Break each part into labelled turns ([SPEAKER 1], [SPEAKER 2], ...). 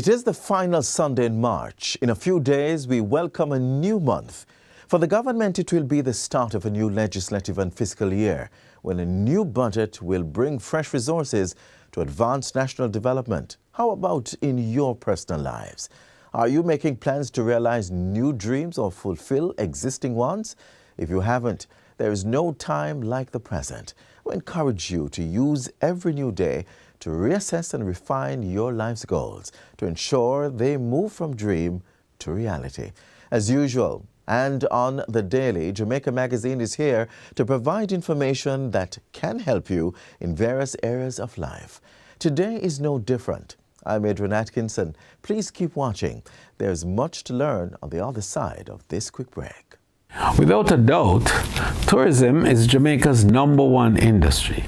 [SPEAKER 1] It is the final Sunday in March. In a few days, we welcome a new month. For the government, it will be the start of a new legislative and fiscal year, when a new budget will bring fresh resources to advance national development. How about in your personal lives? Are you making plans to realize new dreams or fulfill existing ones? If you haven't, there is no time like the present. We encourage you to use every new day to reassess and refine your life's goals to ensure they move from dream to reality. As usual, and on the daily, Jamaica Magazine is here to provide information that can help you in various areas of life. Today is no different. I'm Adrian Atkinson. Please keep watching. There's much to learn on the other side of this quick break.
[SPEAKER 2] Without a doubt, tourism is Jamaica's #1 industry,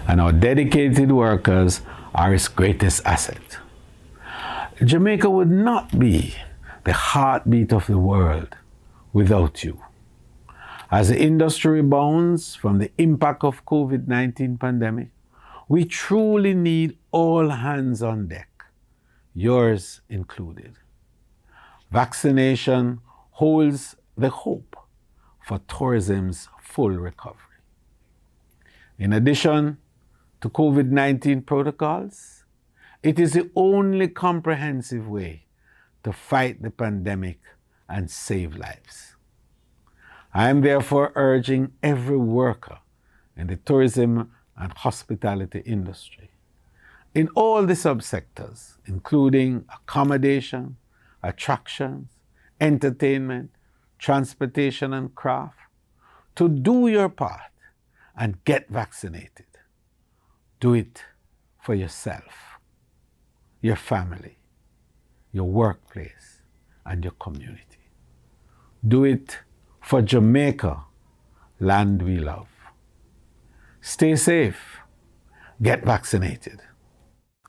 [SPEAKER 2] and our dedicated workers are its greatest asset. Jamaica would not be the heartbeat of the world without you. As the industry rebounds from the impact of COVID-19 pandemic, we truly need all hands on deck, yours included. Vaccination holds the hope for tourism's full recovery. In addition to COVID-19 protocols, it is the only comprehensive way to fight the pandemic and save lives. I am therefore urging every worker in the tourism and hospitality industry, in all the subsectors, including accommodation, attractions, entertainment, transportation and craft, to do your part and get vaccinated. Do it for yourself, your family, your workplace, and your community. Do it for Jamaica, land we love. Stay safe. Get vaccinated.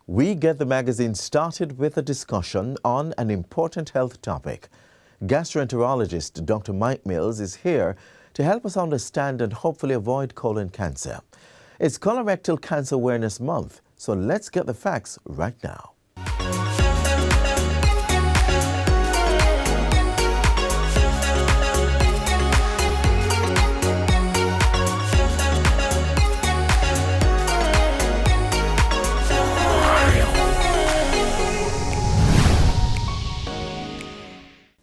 [SPEAKER 1] We Get the Magazine started with a discussion on an important health topic. Gastroenterologist Dr. Mike Mills is here to help us understand and hopefully avoid colon cancer. It's Colorectal Cancer Awareness Month, so let's get the facts right now.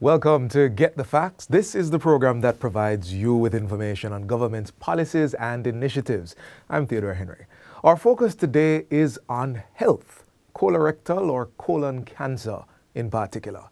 [SPEAKER 3] Welcome to Get the Facts. This is the program that provides you with information on government's policies and initiatives. I'm Theodore Henry. Our focus today is on health, colorectal or colon cancer in particular.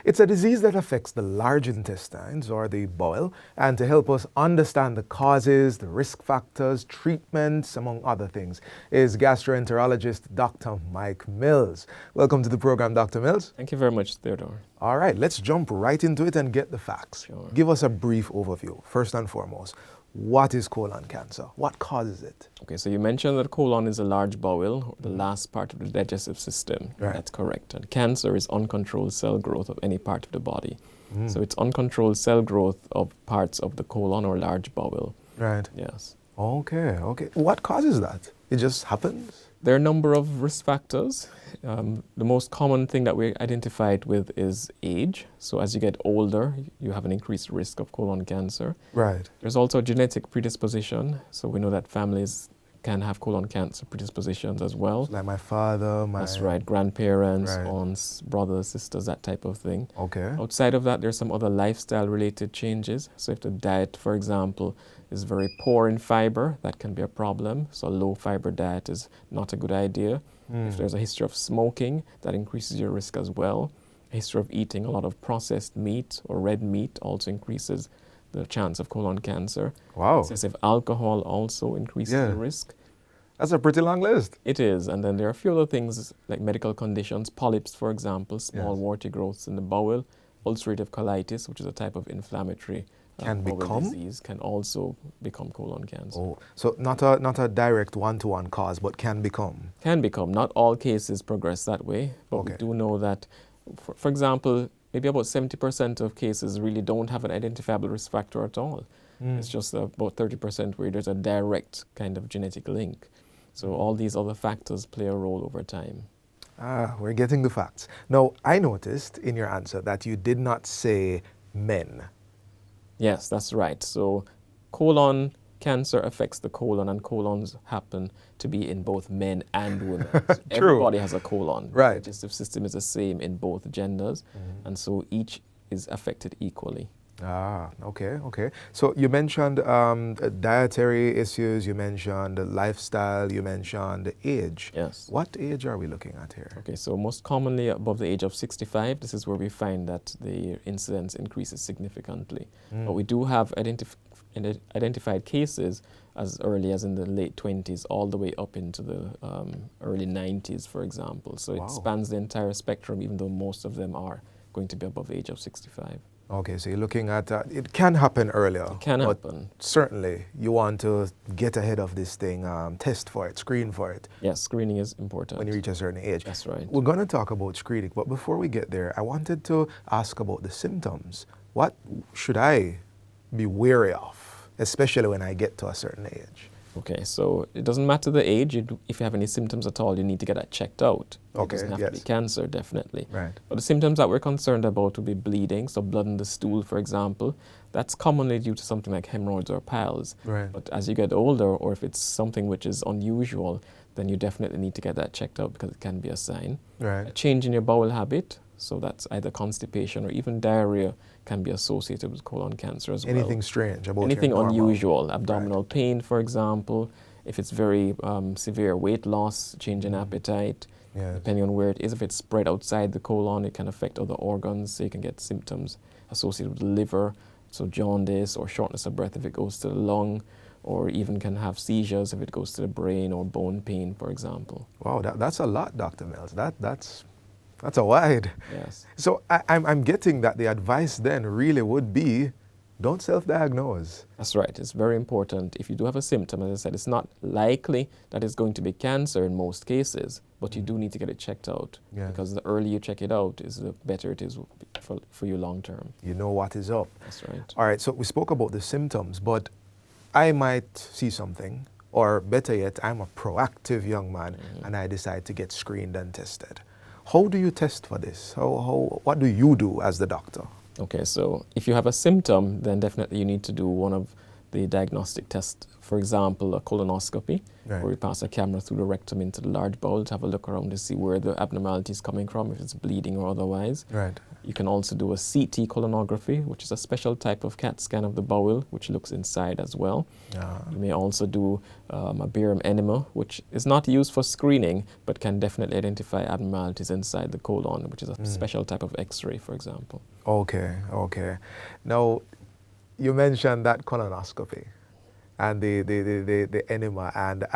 [SPEAKER 3] It's a disease that affects the large intestines or the bowel, and to help us understand the causes, the risk factors, treatments, among other things, is gastroenterologist Dr. Mike Mills. Welcome to the program, Dr. Mills.
[SPEAKER 4] Thank you very much, Theodore.
[SPEAKER 3] All right, let's jump right into it and get the facts.
[SPEAKER 4] Sure.
[SPEAKER 3] Give us a brief overview. First and foremost, what is colon cancer? What causes it?
[SPEAKER 4] Okay, so you mentioned that colon is a large bowel, the last part of the digestive system.
[SPEAKER 3] Right.
[SPEAKER 4] That's correct. And cancer is uncontrolled cell growth of any part of the body. So it's uncontrolled cell growth of parts of the colon or large bowel.
[SPEAKER 3] Right.
[SPEAKER 4] Yes.
[SPEAKER 3] Okay. What causes that? It just happens?
[SPEAKER 4] There are a number of risk factors. The most common thing that we identify it with is age. So as you get older, you have an increased risk of colon cancer.
[SPEAKER 3] Right.
[SPEAKER 4] There's also genetic predisposition. So we know that families can have colon cancer predispositions as well.
[SPEAKER 3] Like my father,
[SPEAKER 4] That's right, grandparents,
[SPEAKER 3] Right.
[SPEAKER 4] aunts, brothers, sisters, that type of thing.
[SPEAKER 3] Okay.
[SPEAKER 4] Outside of that, there's some other lifestyle-related changes. So if the diet, for example, is very poor in fiber, that can be a problem. So a low-fiber diet is not a good idea. If there's a history of smoking, that increases your risk as well. A history of eating a lot of processed meat or red meat also increases the chance of colon cancer.
[SPEAKER 3] Wow.
[SPEAKER 4] Excessive alcohol also increases the risk.
[SPEAKER 3] That's a pretty long list.
[SPEAKER 4] It is, and then there are a few other things like medical conditions, polyps, for example, small warty growths in the bowel, ulcerative colitis, which is a type of inflammatory bowel disease, can also become colon cancer.
[SPEAKER 3] Oh, so not a direct one-to-one cause, but can become.
[SPEAKER 4] Can become. Not all cases progress that way, but we do know that, for example, maybe about 70% of cases really don't have an identifiable risk factor at all. It's just about 30% where there's a direct kind of genetic link. So all these other factors play a role over time.
[SPEAKER 3] We're getting the facts. Now, I noticed in your answer that you did not say men.
[SPEAKER 4] Yes, that's right. So colon cancer affects the colon, and colons happen to be in both men and women. So
[SPEAKER 3] True.
[SPEAKER 4] everybody has a colon.
[SPEAKER 3] Right.
[SPEAKER 4] The digestive system is the same in both genders, and so each is affected equally.
[SPEAKER 3] Okay. So you mentioned dietary issues, you mentioned lifestyle, you mentioned age.
[SPEAKER 4] Yes.
[SPEAKER 3] What age are we looking at here?
[SPEAKER 4] Okay, so most commonly above the age of 65, this is where we find that the incidence increases significantly. But we do have identified cases as early as in the late 20s all the way up into the early 90s, for example. So
[SPEAKER 3] Wow.
[SPEAKER 4] it spans the entire spectrum, even though most of them are going to be above the age of 65.
[SPEAKER 3] Okay, so you're looking at, it can happen earlier.
[SPEAKER 4] It can
[SPEAKER 3] but
[SPEAKER 4] happen.
[SPEAKER 3] Certainly, you want to get ahead of this thing, test for it, screen for it
[SPEAKER 4] Yes, screening is important.
[SPEAKER 3] when you reach a certain age.
[SPEAKER 4] That's right.
[SPEAKER 3] We're going to talk about screening, but before we get there, I wanted to ask about the symptoms. What should I be wary of, especially when I get to a certain age?
[SPEAKER 4] Okay, so it doesn't matter the age. If you have any symptoms at all, you need to get that checked out.
[SPEAKER 3] Okay,
[SPEAKER 4] It doesn't have
[SPEAKER 3] yes.
[SPEAKER 4] to be cancer, definitely.
[SPEAKER 3] Right.
[SPEAKER 4] But the symptoms that we're concerned about would be bleeding, so blood in the stool, for example. That's commonly due to something like hemorrhoids or piles.
[SPEAKER 3] Right.
[SPEAKER 4] But as you get older, or if it's something which is unusual, then you definitely need to get that checked out because it can be a sign.
[SPEAKER 3] Right.
[SPEAKER 4] A change in your bowel habit, so that's either constipation or even diarrhea, can be associated with colon cancer as well.
[SPEAKER 3] Anything strange about
[SPEAKER 4] Anything
[SPEAKER 3] your normal?
[SPEAKER 4] unusual, abdominal pain, for example. If it's very severe weight loss, change in appetite,
[SPEAKER 3] Yes.
[SPEAKER 4] depending on where it is. If it's spread outside the colon, it can affect other organs. So you can get symptoms associated with the liver, so jaundice or shortness of breath if it goes to the lung, or even can have seizures if it goes to the brain, or bone pain, for example.
[SPEAKER 3] Wow, that's a lot, Dr. Mills. That's a wide.
[SPEAKER 4] Yes.
[SPEAKER 3] So I'm getting that the advice then really would be, don't self-diagnose.
[SPEAKER 4] That's right. It's very important. If you do have a symptom, as I said, it's not likely that it's going to be cancer in most cases, but you do need to get it checked out.
[SPEAKER 3] Yes.
[SPEAKER 4] Because the earlier you check it out, the better it is for you long term.
[SPEAKER 3] You know what is up.
[SPEAKER 4] That's right.
[SPEAKER 3] All right, so we spoke about the symptoms, but I might see something, or better yet, I'm a proactive young man and I decide to get screened and tested. How do you test for this? What do you do as the doctor?
[SPEAKER 4] Okay, so if you have a symptom, then definitely you need to do one of the diagnostic tests. For example, a colonoscopy,
[SPEAKER 3] Right.
[SPEAKER 4] where we pass a camera through the rectum into the large bowel to have a look around to see where the abnormality is coming from, if it's bleeding or otherwise.
[SPEAKER 3] Right.
[SPEAKER 4] You can also do a CT colonography, which is a special type of CAT scan of the bowel, which looks inside as well. You may also do a barium enema, which is not used for screening, but can definitely identify abnormalities inside the colon, which is a special type of X-ray, for example.
[SPEAKER 3] Okay. Now, you mentioned that colonoscopy and the enema, and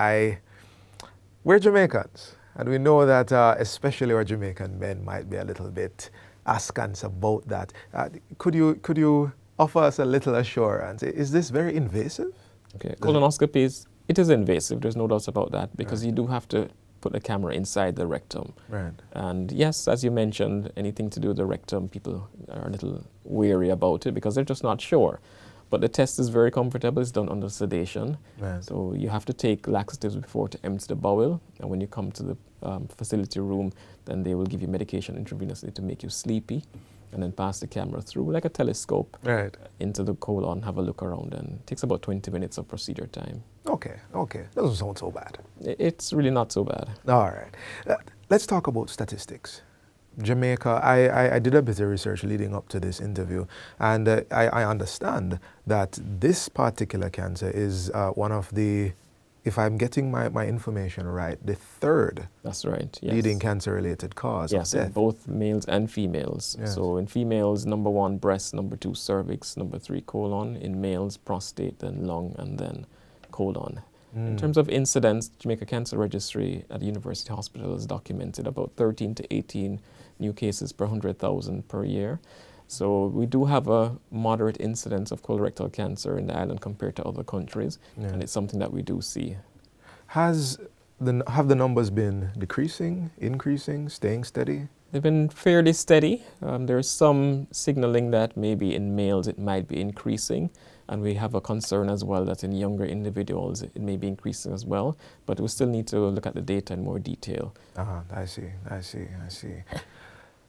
[SPEAKER 3] we're Jamaicans, and we know that especially our Jamaican men might be a little bit askance about that. Could you offer us a little assurance? Is this very invasive?
[SPEAKER 4] Okay, colonoscopy it is invasive, there's no doubt about that, because you do have to put the camera inside the rectum.
[SPEAKER 3] Right.
[SPEAKER 4] And yes, as you mentioned, anything to do with the rectum, people are a little wary about it because they're just not sure. But the test is very comfortable. It's done under sedation.
[SPEAKER 3] Right.
[SPEAKER 4] So you have to take laxatives before to empty the bowel. And when you come to the facility room, then they will give you medication intravenously to make you sleepy, and then pass the camera through like a telescope
[SPEAKER 3] Right.
[SPEAKER 4] into the colon, have a look around, and it takes about 20 minutes of procedure time.
[SPEAKER 3] Okay. Doesn't sound so bad.
[SPEAKER 4] It's really not so bad.
[SPEAKER 3] All right. Let's talk about statistics. Jamaica, I did a bit of research leading up to this interview, and I understand that this particular cancer is one of the, if I'm getting my information right, the third
[SPEAKER 4] That's right, yes.
[SPEAKER 3] leading cancer-related cause
[SPEAKER 4] Yes,
[SPEAKER 3] of
[SPEAKER 4] in
[SPEAKER 3] death.
[SPEAKER 4] both males and females.
[SPEAKER 3] Yes.
[SPEAKER 4] So in females, number 1, breast, number 2, cervix, number 3, colon. In males, prostate, then lung, and then colon. In terms of incidence, Jamaica Cancer Registry at University Hospital has documented about 13 to 18 new cases per 100,000 per year. So we do have a moderate incidence of colorectal cancer in the island compared to other countries, and it's something that we do see.
[SPEAKER 3] Have the numbers been decreasing, increasing, staying steady?
[SPEAKER 4] They've been fairly steady. There's some signaling that maybe in males it might be increasing, and we have a concern as well that in younger individuals it may be increasing as well, but we still need to look at the data in more detail.
[SPEAKER 3] I see.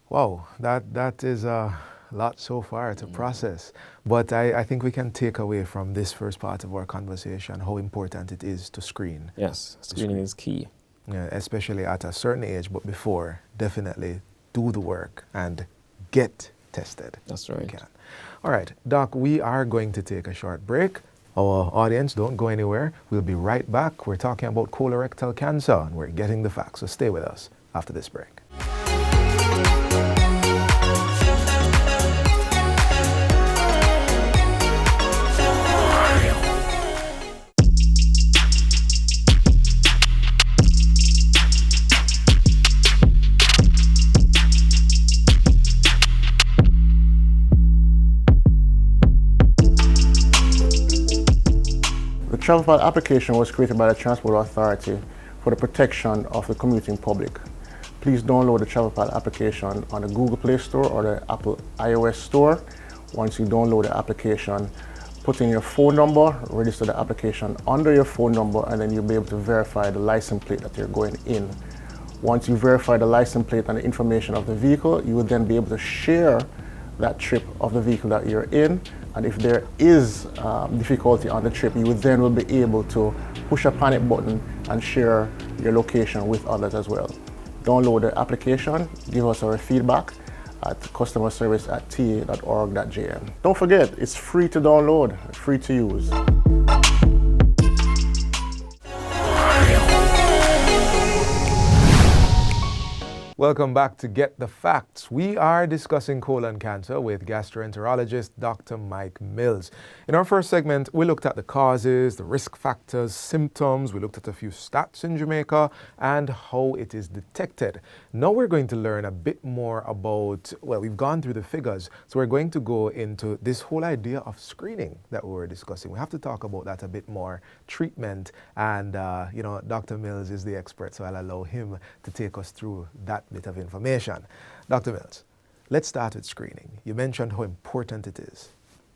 [SPEAKER 3] Wow, that is a lot so far to process. But I think we can take away from this first part of our conversation how important it is to screen.
[SPEAKER 4] Yes, screening is key.
[SPEAKER 3] Yeah, especially at a certain age, but before, definitely do the work and get tested.
[SPEAKER 4] That's right.
[SPEAKER 3] You can. All right, Doc, we are going to take a short break. Our audience, don't go anywhere. We'll be right back. We're talking about colorectal cancer and we're getting the facts. So stay with us after this break.
[SPEAKER 5] The travel file application was created by the Transport Authority for the protection of the commuting public. Please download the travel file application on the Google Play Store or the Apple iOS Store. Once you download the application, put in your phone number, register the application under your phone number, and then you'll be able to verify the license plate that you're going in. Once you verify the license plate and the information of the vehicle, you will then be able to share that trip of the vehicle that you're in. And if there is difficulty on the trip, you then will be able to push a panic button and share your location with others as well. Download the application, give us our feedback at customerservice@ta.org.jm. Don't forget, it's free to download, free to use.
[SPEAKER 3] Welcome back to Get the Facts. We are discussing colon cancer with gastroenterologist Dr. Mike Mills. In our first segment, we looked at the causes, the risk factors, symptoms. We looked at a few stats in Jamaica and how it is detected. Now we're going to learn a bit more about, well, we've gone through the figures, so we're going to go into this whole idea of screening that we were discussing. We have to talk about that a bit more, treatment, and Dr. Mills is the expert, so I'll allow him to take us through that bit of information. Dr. Mills, let's start with screening. You mentioned how important it is.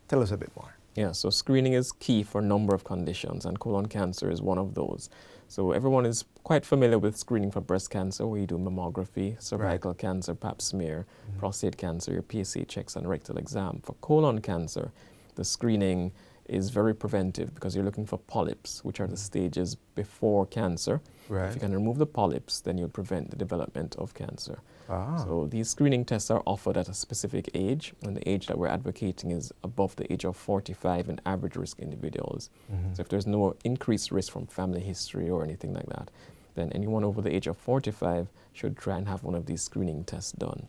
[SPEAKER 3] Tell us a bit more.
[SPEAKER 4] Yeah, so screening is key for a number of conditions, and colon cancer is one of those. So everyone is quite familiar with screening for breast cancer, where you do mammography, cervical cancer, pap smear, prostate cancer, your PSA checks, and rectal exam. For colon cancer, the screening is very preventive because you're looking for polyps, which are the stages before cancer.
[SPEAKER 3] Right.
[SPEAKER 4] If you can remove the polyps, then you'll prevent the development of cancer.
[SPEAKER 3] Ah.
[SPEAKER 4] So these screening tests are offered at a specific age, and the age that we're advocating is above the age of 45 in average risk individuals. So if there's no increased risk from family history or anything like that, then anyone over the age of 45 should try and have one of these screening tests done.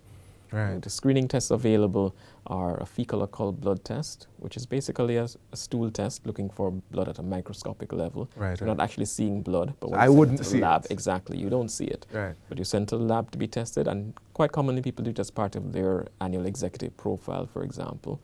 [SPEAKER 3] Right.
[SPEAKER 4] The screening tests available are a fecal occult blood test, which is basically a stool test looking for blood at a microscopic level.
[SPEAKER 3] Right,
[SPEAKER 4] You're not actually seeing blood, but when
[SPEAKER 3] I
[SPEAKER 4] you send
[SPEAKER 3] wouldn't
[SPEAKER 4] it to
[SPEAKER 3] see
[SPEAKER 4] the lab,
[SPEAKER 3] it.
[SPEAKER 4] exactly, you don't see it.
[SPEAKER 3] Right.
[SPEAKER 4] But you send to the lab to be tested, and quite commonly people do it as part of their annual executive profile, for example.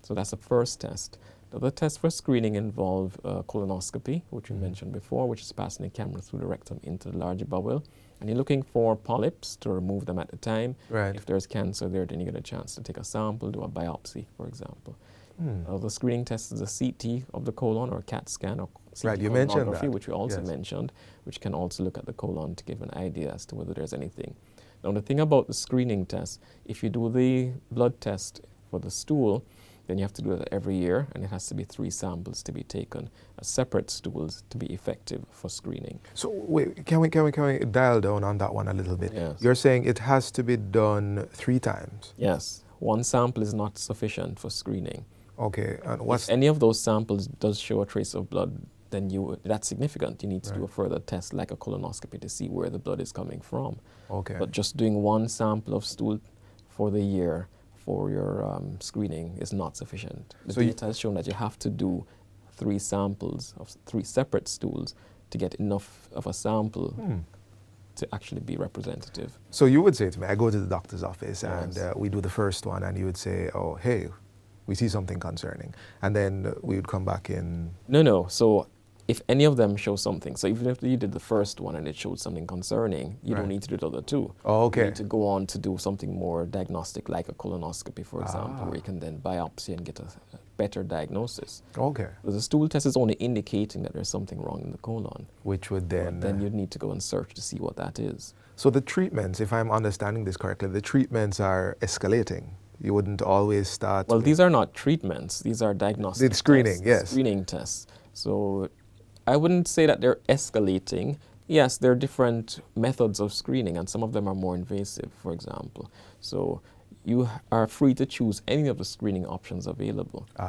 [SPEAKER 4] So that's the first test. The other tests for screening involve colonoscopy, which we mentioned before, which is passing a camera through the rectum into the large bowel. And you're looking for polyps to remove them at the time.
[SPEAKER 3] Right.
[SPEAKER 4] If there's cancer there, then you get a chance to take a sample, do a biopsy, for example. The screening test is a CT of the colon or CAT scan or CT
[SPEAKER 3] Right, you mentioned
[SPEAKER 4] colonoscopy,
[SPEAKER 3] that.
[SPEAKER 4] which we also
[SPEAKER 3] Yes.
[SPEAKER 4] mentioned, which can also look at the colon to give an idea as to whether there's anything. Now, the thing about the screening test, if you do the blood test for the stool, then you have to do it every year, and it has to be 3 samples to be taken as separate stools to be effective for screening.
[SPEAKER 3] So wait, can we dial down on that one a little bit?
[SPEAKER 4] Yes.
[SPEAKER 3] You're saying it has to be done 3 times.
[SPEAKER 4] Yes, 1 sample is not sufficient for screening.
[SPEAKER 3] Okay, and what's
[SPEAKER 4] If any of those samples does show a trace of blood, then that's significant. You need to do a further test like a colonoscopy to see where the blood is coming from.
[SPEAKER 3] okay?
[SPEAKER 4] But just doing 1 sample of stool for the year for your screening is not sufficient. The
[SPEAKER 3] So you-
[SPEAKER 4] data has shown that you have to do 3 samples of 3 separate stools to get enough of a sample to actually be representative.
[SPEAKER 3] So you would say to me, I go to the doctor's office and
[SPEAKER 4] Yes.
[SPEAKER 3] we do the first one, and you would say, oh, hey, we see something concerning, and then we would come back in.
[SPEAKER 4] No. So if any of them show something, so even if you did the first one and it showed something concerning, you don't need to do the other two.
[SPEAKER 3] Oh, okay.
[SPEAKER 4] You need to go on to do something more diagnostic, like a colonoscopy, for example, where you can then biopsy and get a better diagnosis.
[SPEAKER 3] Okay.
[SPEAKER 4] But the stool test is only indicating that there's something wrong in the colon.
[SPEAKER 3] Which would then...
[SPEAKER 4] Then you'd need to go and search to see what that is.
[SPEAKER 3] So the treatments, if I'm understanding this correctly, the treatments are escalating. You wouldn't always start...
[SPEAKER 4] Well, these are not treatments. These are diagnostic
[SPEAKER 3] screening,
[SPEAKER 4] tests,
[SPEAKER 3] yes.
[SPEAKER 4] Screening tests. So I wouldn't say that they're escalating. Yes, there are different methods of screening, and some of them are more invasive, for example. So you are free to choose any of the screening options available. There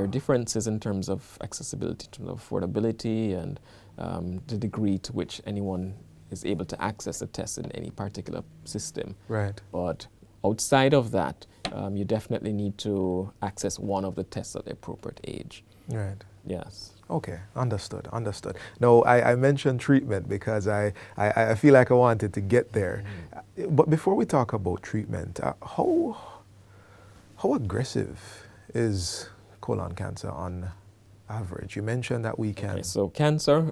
[SPEAKER 4] are differences in terms of accessibility, in terms of affordability, and the degree to which anyone is able to access the test in any particular system.
[SPEAKER 3] Right.
[SPEAKER 4] But outside of that, you definitely need to access one of the tests at the appropriate age.
[SPEAKER 3] Right.
[SPEAKER 4] Yes.
[SPEAKER 3] Okay, understood. No, I mentioned treatment because I feel like I wanted to get there. But before we talk about treatment, how aggressive is colon cancer on average? You mentioned that we can...
[SPEAKER 4] Okay, so cancer,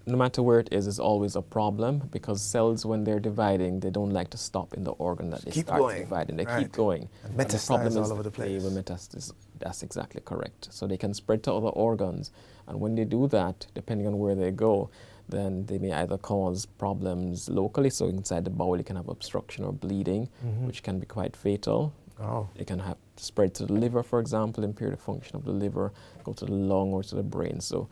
[SPEAKER 4] no matter where it is always a problem because cells, when they're dividing, they don't like to stop in the organ that they start dividing. They keep going.
[SPEAKER 3] And metastasize all over the place.
[SPEAKER 4] They will metastasize. That's exactly correct. So they can spread to other organs. And when they do that, depending on where they go, then they may either cause problems locally. So inside the bowel, you can have obstruction or bleeding, which can be quite fatal.
[SPEAKER 3] Oh.
[SPEAKER 4] It can have spread to the liver, for example, impair the function of the liver, go to the lung or to the brain. So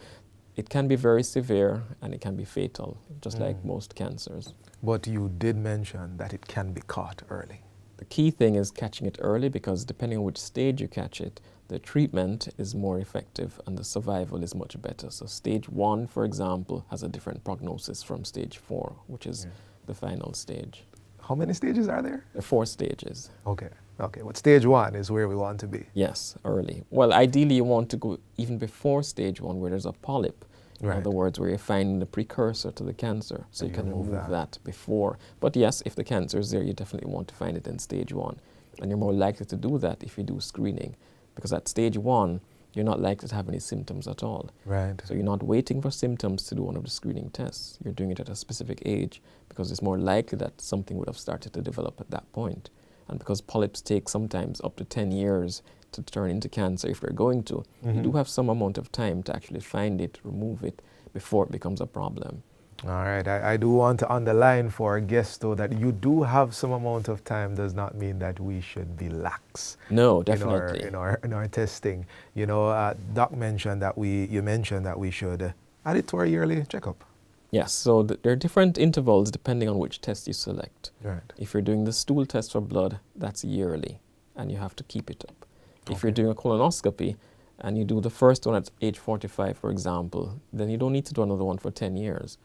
[SPEAKER 4] it can be very severe and it can be fatal, just like most cancers.
[SPEAKER 3] But you did mention that it can be caught early.
[SPEAKER 4] The key thing is catching it early because depending on which stage you catch it, the treatment is more effective and the survival is much better. So stage 1, for example, has a different prognosis from stage 4, which is the final stage.
[SPEAKER 3] How many stages are there?
[SPEAKER 4] There are 4 stages.
[SPEAKER 3] Okay. What stage 1 is where we want to be?
[SPEAKER 4] Yes, early. Well, ideally you want to go even before stage 1 where there's a polyp. In other words, where you're finding the precursor to the cancer. So you can remove that before. But yes, if the cancer is there, you definitely want to find it in stage 1. And you're more likely to do that if you do screening. Because at stage 1, you're not likely to have any symptoms at all.
[SPEAKER 3] Right.
[SPEAKER 4] So you're not waiting for symptoms to do one of the screening tests. You're doing it at a specific age because it's more likely that something would have started to develop at that point. And because polyps take sometimes up to 10 years to turn into cancer if they're going to, you do have some amount of time to actually find it, remove it, before it becomes a problem.
[SPEAKER 3] All right. I do want to underline for our guests, though, that you do have some amount of time does not mean that we should be lax.
[SPEAKER 4] No, definitely.
[SPEAKER 3] In our testing. You know, Doc mentioned that you mentioned that we should add it to our yearly checkup.
[SPEAKER 4] Yes, so there are different intervals depending on which test you select.
[SPEAKER 3] Right.
[SPEAKER 4] If you're doing the stool test for blood, that's yearly, and you have to keep it up. If you're doing a colonoscopy, and you do the first one at age 45, for example, then you don't need to do another one for 10 years.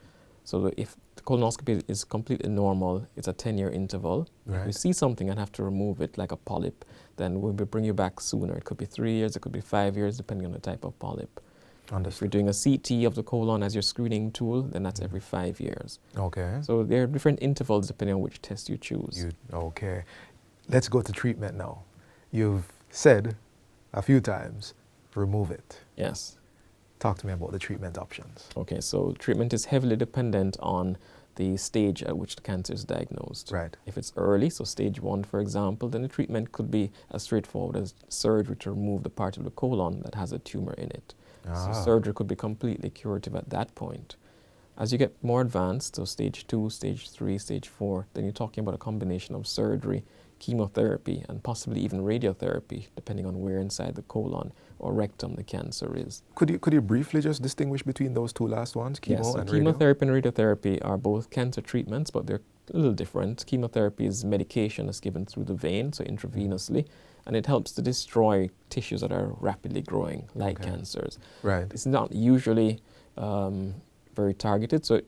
[SPEAKER 4] So if the colonoscopy is completely normal, it's a 10-year interval.
[SPEAKER 3] Right.
[SPEAKER 4] If you see something and have to remove it, like a polyp, then we'll bring you back sooner. It could be 3 years, it could be 5 years, depending on the type of polyp.
[SPEAKER 3] Understood.
[SPEAKER 4] If you're doing a CT of the colon as your screening tool, then that's every 5 years.
[SPEAKER 3] Okay.
[SPEAKER 4] So there are different intervals depending on which test you choose.
[SPEAKER 3] Okay. Let's go to treatment now. You've said a few times, remove it.
[SPEAKER 4] Yes.
[SPEAKER 3] Talk to me about the treatment options.
[SPEAKER 4] Okay, so treatment is heavily dependent on the stage at which the cancer is diagnosed.
[SPEAKER 3] Right.
[SPEAKER 4] If it's early, so stage 1, for example, then the treatment could be as straightforward as surgery to remove the part of the colon that has a tumor in it. So surgery could be completely curative at that point. As you get more advanced, so stage 2, stage 3, stage 4, then you're talking about a combination of surgery, chemotherapy, and possibly even radiotherapy, depending on where inside the colon or rectum the cancer is.
[SPEAKER 3] Could you briefly just distinguish between those two last ones, chemo and
[SPEAKER 4] chemotherapy and radiotherapy are both cancer treatments, but they're a little different. Chemotherapy is medication that's given through the vein, so intravenously, and it helps to destroy tissues that are rapidly growing, like cancers.
[SPEAKER 3] Right.
[SPEAKER 4] It's not usually very targeted, so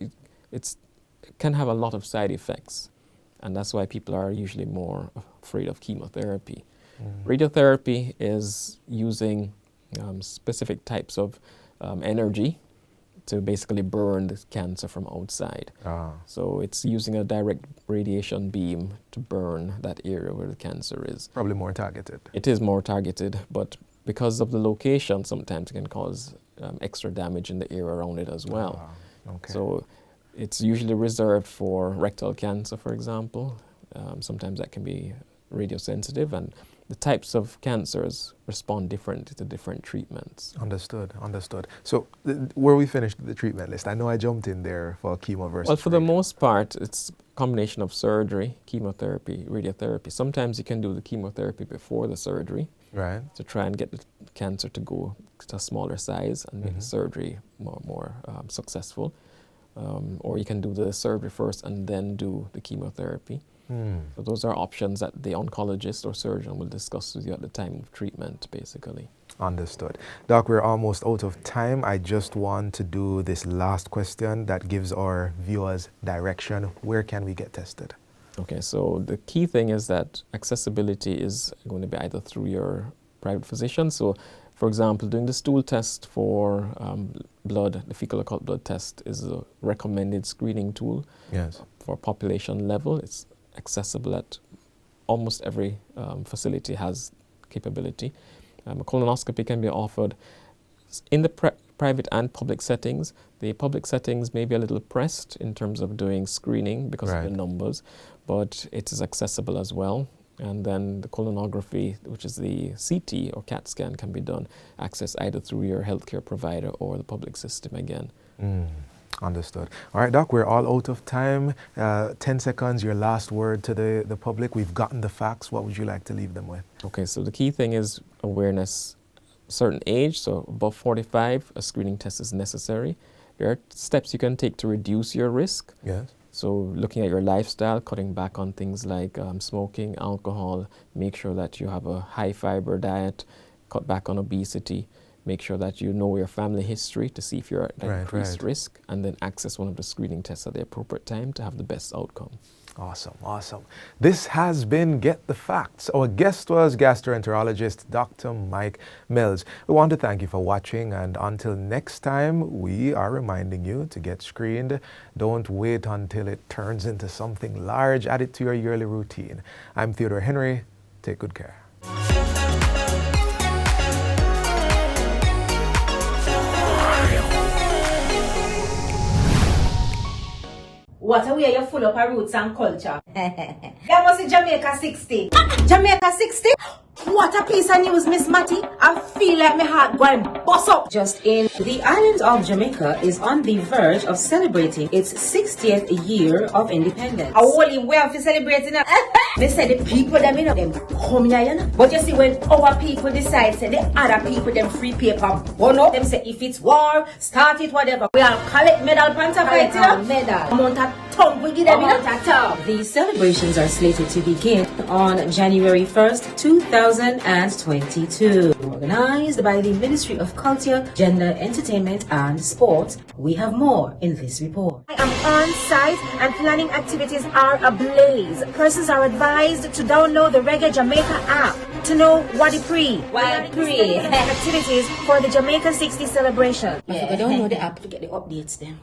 [SPEAKER 4] it can have a lot of side effects, and that's why people are usually more afraid of chemotherapy. Radiotherapy is using specific types of energy to basically burn the cancer from outside. So it's using a direct radiation beam to burn that area where the cancer is.
[SPEAKER 3] Probably more targeted.
[SPEAKER 4] It is more targeted, but because of the location, sometimes it can cause extra damage in the area around it as well.
[SPEAKER 3] Okay.
[SPEAKER 4] So it's usually reserved for rectal cancer, for example. Sometimes that can be radiosensitive, and the types of cancers respond differently to different treatments.
[SPEAKER 3] Understood. So where we finished the treatment list, I know I jumped in there for chemo versus
[SPEAKER 4] Well, for the most part, it's a combination of surgery, chemotherapy, radiotherapy. Sometimes you can do the chemotherapy before the surgery,
[SPEAKER 3] right,
[SPEAKER 4] to try and get the cancer to go to a smaller size and make the surgery more successful. Or you can do the surgery first and then do the chemotherapy. So those are options that the oncologist or surgeon will discuss with you at the time of treatment, basically.
[SPEAKER 3] Understood. Doc, we're almost out of time. I just want to do this last question that gives our viewers direction. Where can we get tested?
[SPEAKER 4] Okay, so the key thing is that accessibility is going to be either through your private physician. So, for example, doing the stool test for blood, the fecal occult blood test is a recommended screening tool.
[SPEAKER 3] Yes.
[SPEAKER 4] For population level. It's accessible at almost every facility has capability. A colonoscopy can be offered in the private and public settings. The public settings may be a little pressed in terms of doing screening because of the numbers, but it is accessible as well. And then the colonography, which is the CT or CAT scan, can be done, accessed either through your healthcare provider or the public system again.
[SPEAKER 3] Understood. All right, Doc, we're all out of time. 10 seconds, your last word to the public. We've gotten the facts. What would you like to leave them with?
[SPEAKER 4] Okay, so the key thing is awareness. Certain age, so above 45, a screening test is necessary. There are steps you can take to reduce your risk.
[SPEAKER 3] Yes.
[SPEAKER 4] So looking at your lifestyle, cutting back on things like smoking, alcohol, make sure that you have a high fiber diet, cut back on obesity, make sure that you know your family history to see if you're at increased risk, and then access one of the screening tests at the appropriate time to have the best outcome.
[SPEAKER 3] Awesome. This has been Get the Facts. Our guest was gastroenterologist Dr. Mike Mills. We want to thank you for watching, and until next time, we are reminding you to get screened. Don't wait until it turns into something large. Add it to your yearly routine. I'm Theodore Henry. Take good care.
[SPEAKER 6] What a way you're full of our roots and culture. That was in Jamaica 60. Jamaica 60? What a piece of news, Miss Matty. I feel like my heart going bust up.
[SPEAKER 7] Just in, the island of Jamaica is on the verge of celebrating its 60th year of independence.
[SPEAKER 6] I only way of celebrating it. They say the people them in them come here, you know. But you see, when our people decide, say the other people them free paper, burn up, them say if it's war, start it, whatever. We all collect medal pants of it, you know.
[SPEAKER 7] Medal.
[SPEAKER 6] Amount of tongue we give them, you know.
[SPEAKER 7] The celebrations are slated to begin on January 1st, 2022. Organized by the Ministry of Culture, Gender, Entertainment and Sport. We have more in this report.
[SPEAKER 6] I am on site and planning activities are ablaze. Persons are advised to download the Reggae Jamaica app to know what it activities for the Jamaica 60 celebration.
[SPEAKER 7] Yeah, I download the app to get the updates then.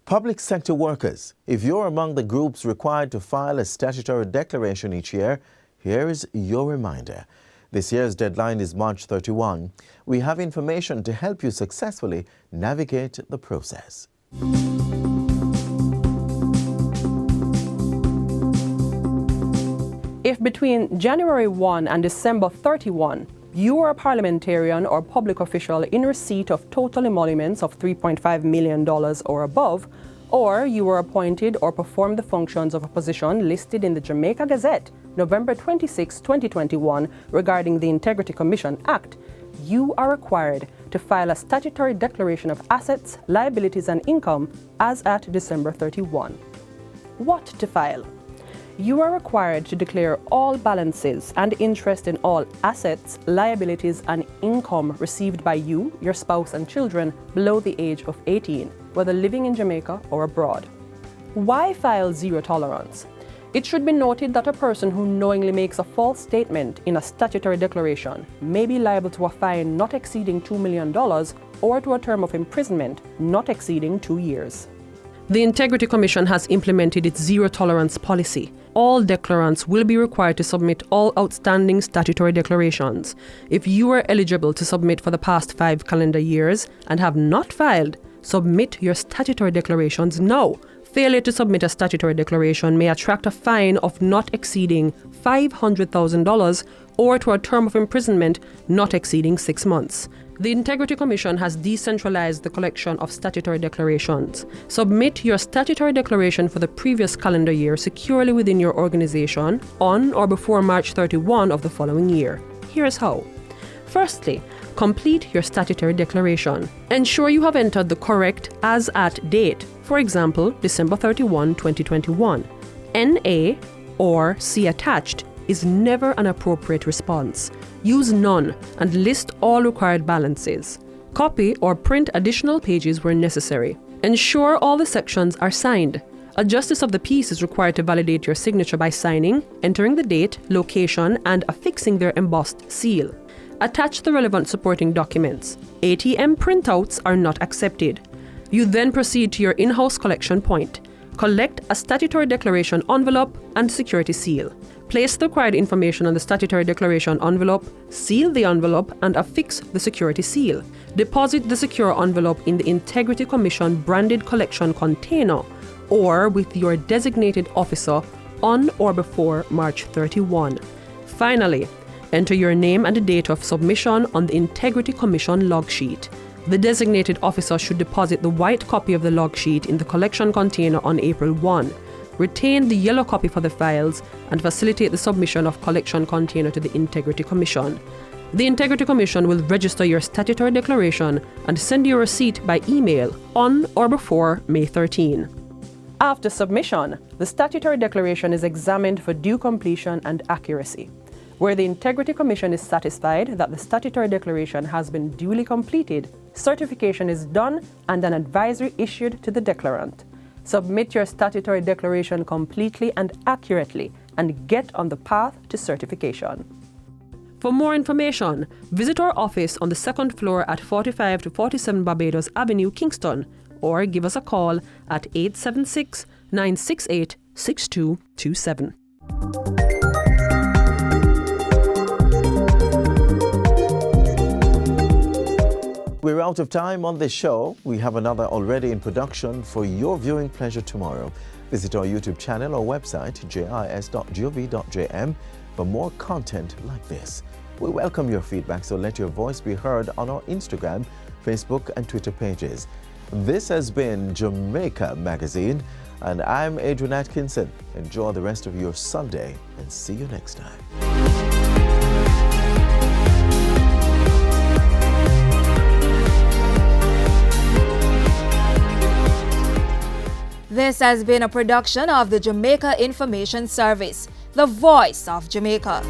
[SPEAKER 1] Public sector workers, if you're among the groups required to file a statutory declaration each year, here is your reminder. This year's deadline is March 31. We have information to help you successfully navigate the process.
[SPEAKER 8] If between January 1 and December 31, you are a parliamentarian or public official in receipt of total emoluments of $3.5 million or above, or you were appointed or performed the functions of a position listed in the Jamaica Gazette, November 26, 2021, regarding the Integrity Commission Act, you are required to file a statutory declaration of assets, liabilities, and income as at December 31. What to file? You are required to declare all balances and interest in all assets, liabilities, and income received by you, your spouse, and children below the age of 18, whether living in Jamaica or abroad. Why file zero tolerance? It should be noted that a person who knowingly makes a false statement in a statutory declaration may be liable to a fine not exceeding $2 million or to a term of imprisonment not exceeding 2 years. The Integrity Commission has implemented its zero-tolerance policy. All declarants will be required to submit all outstanding statutory declarations. If you are eligible to submit for the past 5 calendar years and have not filed, submit your statutory declarations now. Failure to submit a statutory declaration may attract a fine of not exceeding $500,000 or to a term of imprisonment not exceeding 6 months. The Integrity Commission has decentralized the collection of statutory declarations. Submit your statutory declaration for the previous calendar year securely within your organization on or before March 31 of the following year. Here's how. Firstly, complete your statutory declaration. Ensure you have entered the correct as-at date, for example, December 31, 2021. NA or C attached is never an appropriate response. Use none and list all required balances. Copy or print additional pages where necessary. Ensure all the sections are signed. A justice of the peace is required to validate your signature by signing, entering the date, location, and affixing their embossed seal. Attach the relevant supporting documents. ATM printouts are not accepted. You then proceed to your in-house collection point. Collect a statutory declaration envelope and security seal. Place the required information on the statutory declaration envelope, seal the envelope, and affix the security seal. Deposit the secure envelope in the Integrity Commission branded collection container or with your designated officer on or before March 31. Finally, enter your name and the date of submission on the Integrity Commission log sheet. The designated officer should deposit the white copy of the log sheet in the collection container on April 1. Retain the yellow copy for the files and facilitate the submission of collection container to the Integrity Commission. The Integrity Commission will register your statutory declaration and send you a receipt by email on or before May 13. After submission, the statutory declaration is examined for due completion and accuracy. Where the Integrity Commission is satisfied that the statutory declaration has been duly completed, certification is done and an advisory issued to the declarant. Submit your statutory declaration completely and accurately and get on the path to certification. For more information, visit our office on the second floor at 45 to 47 Barbados Avenue, Kingston, or give us a call at 876-968-6227.
[SPEAKER 1] We're out of time on this show. We have another already in production for your viewing pleasure tomorrow. Visit our YouTube channel or website, jis.gov.jm, for more content like this. We welcome your feedback, so let your voice be heard on our Instagram, Facebook, and Twitter pages. This has been Jamaica Magazine, and I'm Adrian Atkinson. Enjoy the rest of your Sunday, and see you next time.
[SPEAKER 9] This has been a production of the Jamaica Information Service, the voice of Jamaica.